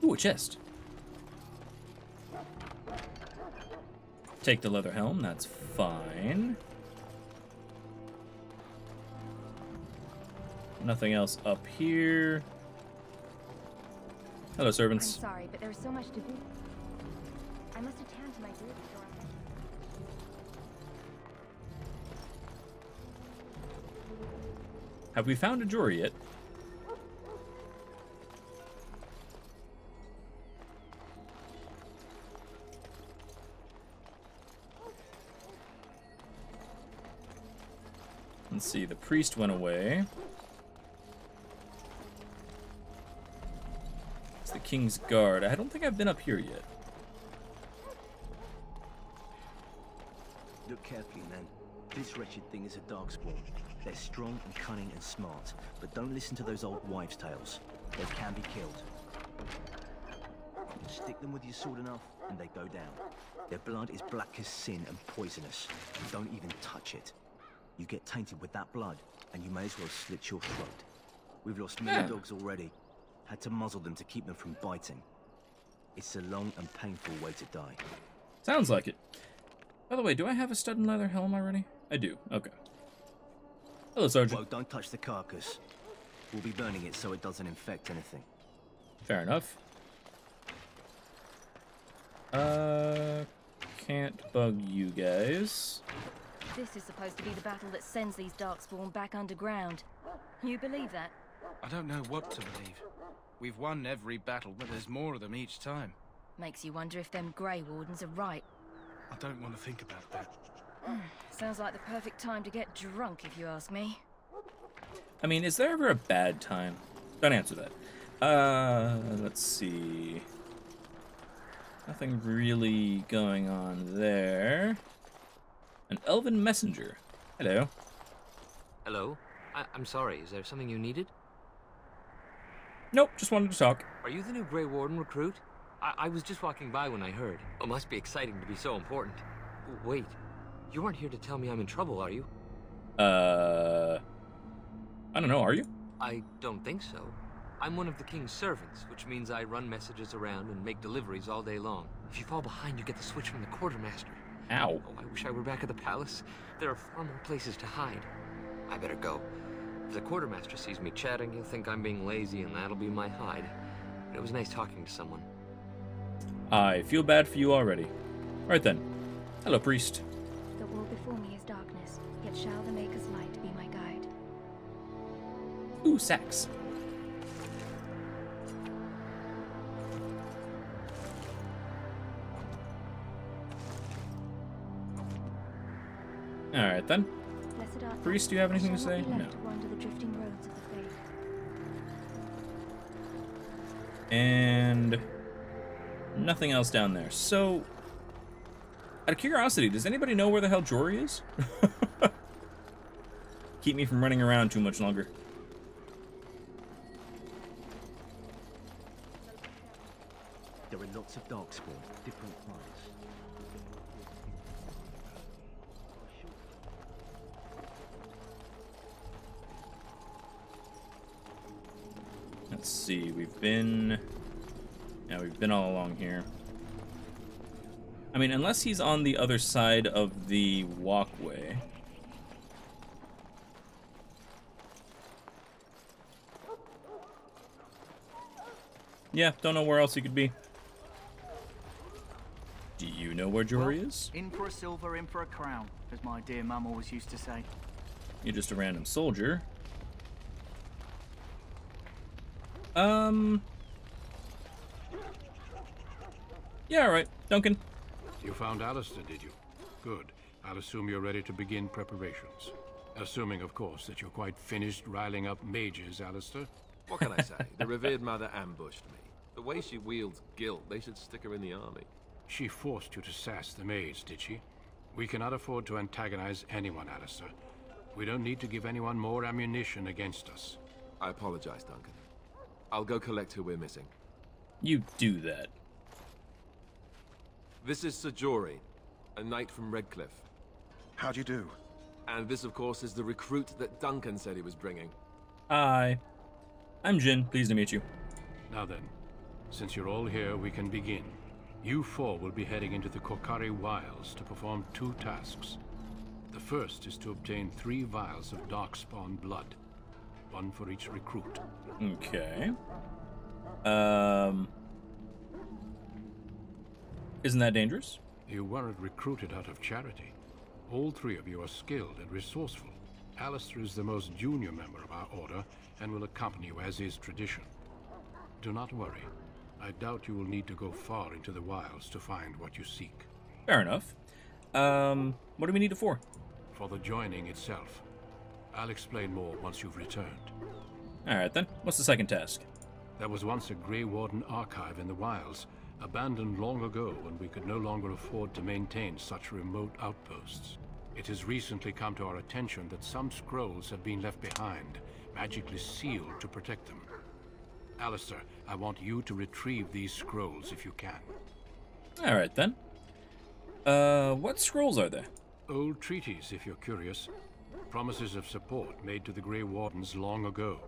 Ooh, a chest. Take the leather helm, that's fine. Nothing else up here. Hello, servants. I'm sorry, but there's so much to do. I must attend to my duty before Have we found a Jory yet? Let's see, the priest went away. It's the King's Guard. I don't think I've been up here yet. Look carefully, man. This wretched thing is a darkspawn. They're strong and cunning and smart, but don't listen to those old wives' tales. They can be killed. Stick them with your sword enough, and they go down. Their blood is black as sin and poisonous. Don't even touch it. You get tainted with that blood, and you may as well slit your throat. We've lost many dogs already. Had to muzzle them to keep them from biting. It's a long and painful way to die. Sounds like it. By the way, do I have a stud and leather helm already? I do. Okay. Hello, Sergeant. Well, don't touch the carcass. We'll be burning it so it doesn't infect anything. Fair enough. Can't bug you guys. This is supposed to be the battle that sends these darkspawn back underground. You believe that? I don't know what to believe. We've won every battle, but there's more of them each time. Makes you wonder if them Grey Wardens are right. I don't want to think about that. Sounds like the perfect time to get drunk, if you ask me. I mean, is there ever a bad time? Don't answer that. Let's see. Nothing really going on there. An elven messenger. Hello. Hello? I'm sorry, is there something you needed? Nope, just wanted to talk. Are you the new Grey Warden recruit? I was just walking by when I heard. It must be exciting to be so important. Wait, you aren't here to tell me I'm in trouble, are you? I don't know, are you? I don't think so. I'm one of the King's servants, which means I run messages around and make deliveries all day long. If you fall behind, you get the switch from the quartermaster. Ow. Oh, I wish I were back at the palace. There are far more places to hide. I better go. If the quartermaster sees me chatting, he'll think I'm being lazy, and that'll be my hide. But it was nice talking to someone. I feel bad for you already. Right then. Hello, priest. The wall before me is darkness, yet shall the Maker's light be my guide. Ooh, sax. Alright then. Priest, do you have anything to say? No. And Nothing else down there. So, out of curiosity, does anybody know where the hell Jory is? Keep me from running around too much longer. There are lots of darkspawn, different kinds. Let's see, we've been all along here. I mean, unless he's on the other side of the walkway. Yeah, don't know where else he could be. Do you know where Jory is? In for a silver, in for a crown, as my dear mum always used to say. You're just a random soldier. Yeah, all right. Duncan. You found Alistair, did you? Good. I'll assume you're ready to begin preparations. Assuming, of course, that you're quite finished riling up mages, Alistair. What can I say? The revered mother ambushed me. The way she wields guilt, they should stick her in the army. She forced you to sass the maids, did she? We cannot afford to antagonize anyone, Alistair. We don't need to give anyone more ammunition against us. I apologize, Duncan. I'll go collect who we're missing. You do that. This is Sir Jory, a knight from Redcliffe. How'd you do? And this, of course, is the recruit that Duncan said he was bringing. Hi. I'm Jinn. Pleased to meet you. Now then, since you're all here, we can begin. You four will be heading into the Korcari Wilds to perform 2 tasks. The first is to obtain 3 vials of Darkspawn blood. 1 for each recruit. Okay. Isn't that dangerous? You weren't recruited out of charity. All 3 of you are skilled and resourceful. Alistair is the most junior member of our order and will accompany you as is tradition. Do not worry. I doubt you will need to go far into the wilds to find what you seek. Fair enough. What do we need it for? For the joining itself. I'll explain more once you've returned. Alright then. What's the second task? There was once a Grey Warden archive in the wilds, abandoned long ago when we could no longer afford to maintain such remote outposts. It has recently come to our attention that some scrolls have been left behind, magically sealed to protect them. Alistair, I want you to retrieve these scrolls if you can. Alright then. What scrolls are they? Old treaties, if you're curious. Promises of support made to the Grey Wardens long ago.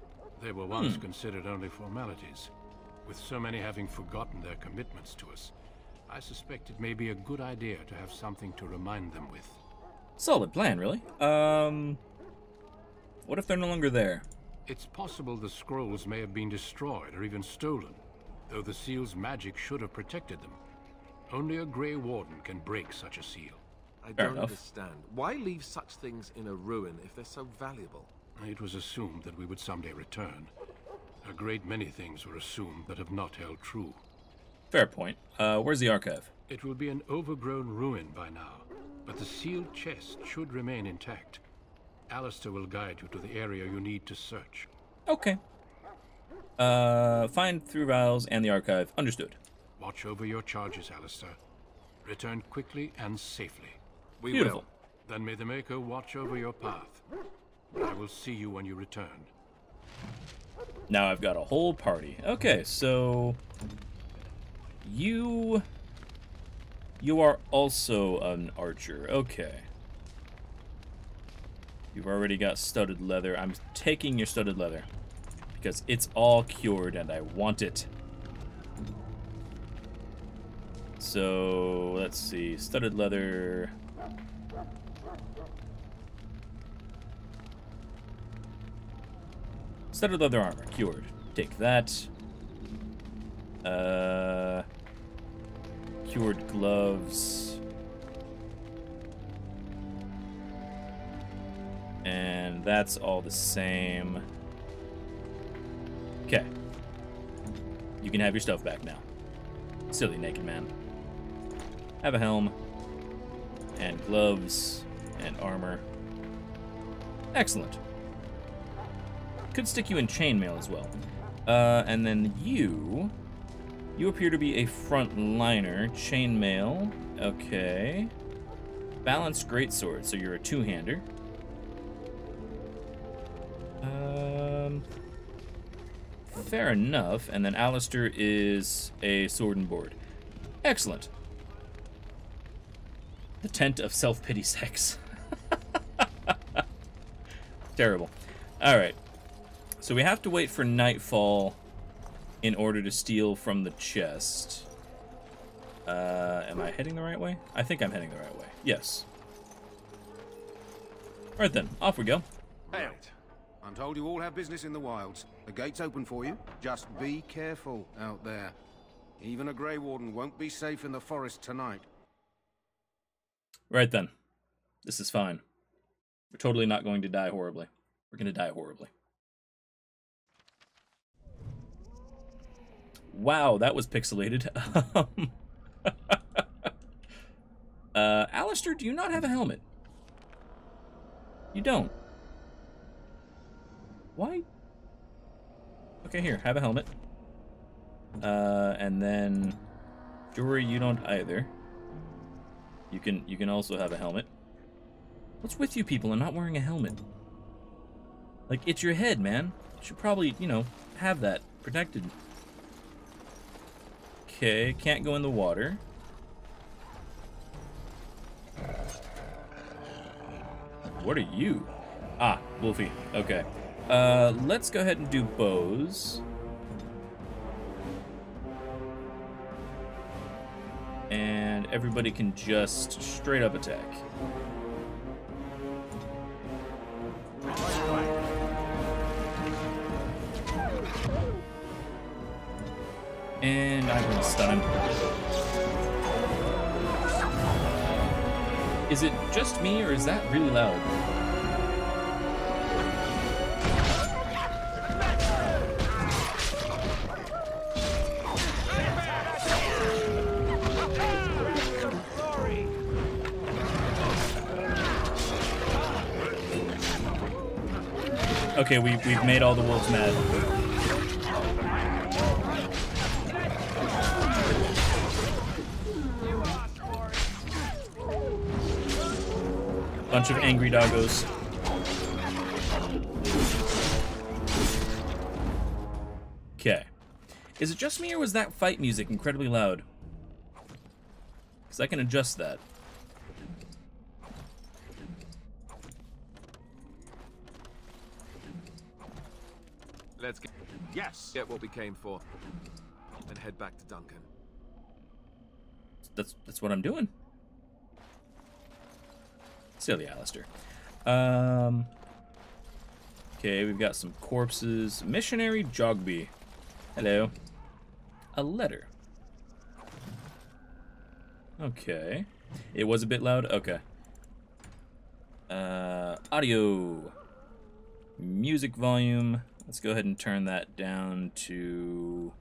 They were once considered only formalities. With so many having forgotten their commitments to us, I suspect it may be a good idea to have something to remind them with. Solid plan, really. What if they're no longer there? It's possible the scrolls may have been destroyed or even stolen, though the seal's magic should have protected them. Only a Grey Warden can break such a seal. I don't understand. Why leave such things in a ruin if they're so valuable? It was assumed that we would someday return. A great many things were assumed that have not held true. Fair point. Where's the archive? It will be an overgrown ruin by now, but the sealed chest should remain intact. Alistair will guide you to the area you need to search. Okay. Find 3 vials and the archive. Understood. Watch over your charges, Alistair. Return quickly and safely. We Beautiful. will. Then may the Maker watch over your path. I will see you when you return. Now I've got a whole party. Okay, so you are also an archer. Okay. You've already got studded leather. I'm taking your studded leather because it's all cured and I want it. So, let's see. Studded leather. Studded leather armor, cured. Take that. Cured gloves. And that's all the same. Okay. You can have your stuff back now. Silly naked man. Have a helm. And gloves. And armor. Excellent. Could stick you in chainmail as well. And then you You appear to be a frontliner. Chainmail. Okay. Balanced greatsword, so you're a two-hander. Fair enough. And then Alistair is a sword and board. Excellent. The tent of self-pity sex. Terrible. Alright. So we have to wait for nightfall in order to steal from the chest. Am I heading the right way? I think I'm heading the right way. Yes. Alright then, off we go. Right. I'm told you all have business in the wilds. The gate's open for you. Just be careful out there. Even a Grey Warden won't be safe in the forest tonight. Right then. This is fine. We're totally not going to die horribly. We're going to die horribly. Wow, that was pixelated. Alistair, do you not have a helmet? You don't. Why? Okay, here, have a helmet. And then Jory, you don't either. You can also have a helmet. What's with you people and not wearing a helmet? Like, it's your head, man. You should probably, you know, have that protected. Okay, can't go in the water. What are you? Ah, Wolfie. Okay. Let's go ahead and do bows. And everybody can just straight up attack. And I'm gonna stun him. Is it just me, or is that really loud? Okay, we've made all the wolves mad. Bunch of angry doggos. Okay. Is it just me, or was that fight music incredibly loud? Because I can adjust that. Let's get what we came for, and head back to Duncan. That's what I'm doing. Silly Alistair. Okay, we've got some corpses. Missionary Jogby. Hello. A letter. Okay. It was a bit loud? Okay. Audio. Music volume. Let's go ahead and turn that down to...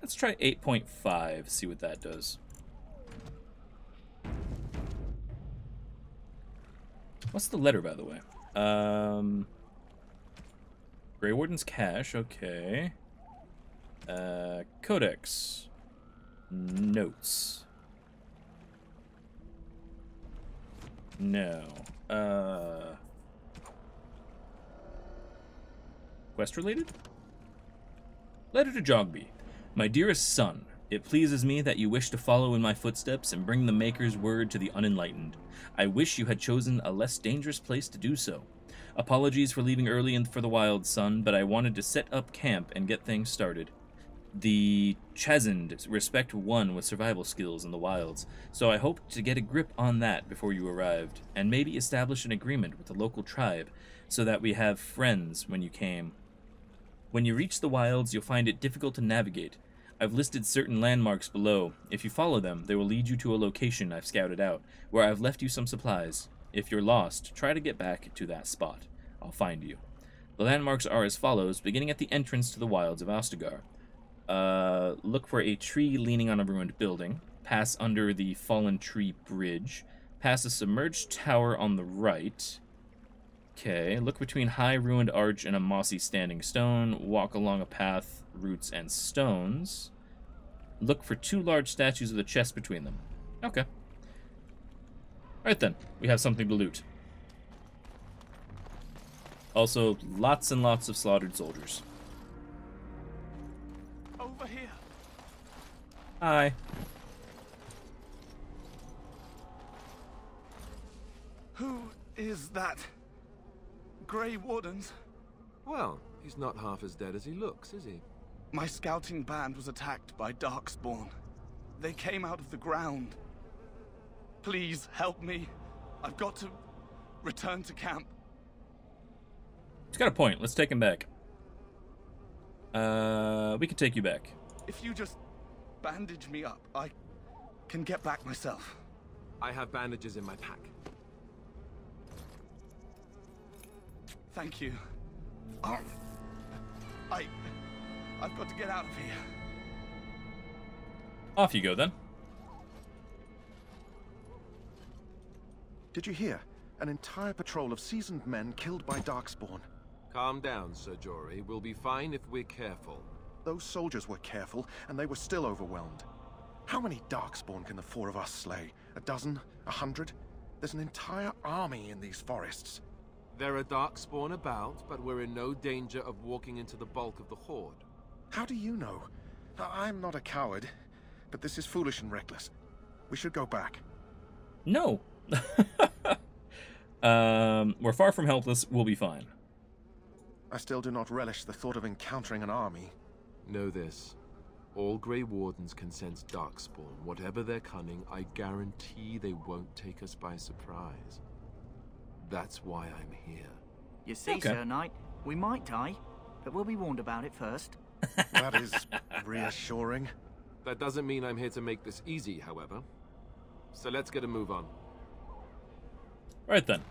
Let's try 8.5, see what that does. What's the letter, by the way? Grey Warden's cache, okay. Codex. Notes. No. Quest related? Letter to Jogby. My dearest son, it pleases me that you wish to follow in my footsteps and bring the Maker's word to the unenlightened. I wish you had chosen a less dangerous place to do so. Apologies for leaving early and for the wild, son, but I wanted to set up camp and get things started. The Chazand respect one with survival skills in the wilds, so I hoped to get a grip on that before you arrived, and maybe establish an agreement with the local tribe so that we have friends when you came. When you reach the wilds, you'll find it difficult to navigate. I've listed certain landmarks below. If you follow them, they will lead you to a location I've scouted out, where I've left you some supplies. If you're lost, try to get back to that spot. I'll find you. The landmarks are as follows, beginning at the entrance to the wilds of Ostagar. Look for a tree leaning on a ruined building. Pass under the fallen tree bridge. Pass a submerged tower on the right. Okay, look between high ruined arch and a mossy standing stone. Walk along a path, roots and stones. Look for 2 large statues with a chest between them. Okay. Alright then, we have something to loot. Also, lots and lots of slaughtered soldiers. Over here. Hi. Who is that? Grey Wardens? Well, he's not half as dead as he looks, is he? My scouting band was attacked by Darkspawn. They came out of the ground. Please help me. I've got to return to camp. He's got a point. Let's take him back. We can take you back. If you just bandage me up, I can get back myself. I have bandages in my pack. Thank you. I've got to get out of here. Off you go then. Did you hear? An entire patrol of seasoned men killed by Darkspawn. Calm down, Sir Jory. We'll be fine if we're careful. Those soldiers were careful, and they were still overwhelmed. How many Darkspawn can the 4 of us slay? A dozen? 100? There's an entire army in these forests. There are Darkspawn about, but we're in no danger of walking into the bulk of the Horde. How do you know? I'm not a coward, but this is foolish and reckless. We should go back. No. We're far from helpless. We'll be fine. I still do not relish the thought of encountering an army. Know this. All Grey Wardens can sense Darkspawn. Whatever their cunning, I guarantee they won't take us by surprise. That's why I'm here. You see, Sir Knight, we might die, but we'll be warned about it first. That is reassuring. That doesn't mean I'm here to make this easy, however. So let's get a move on. Right then.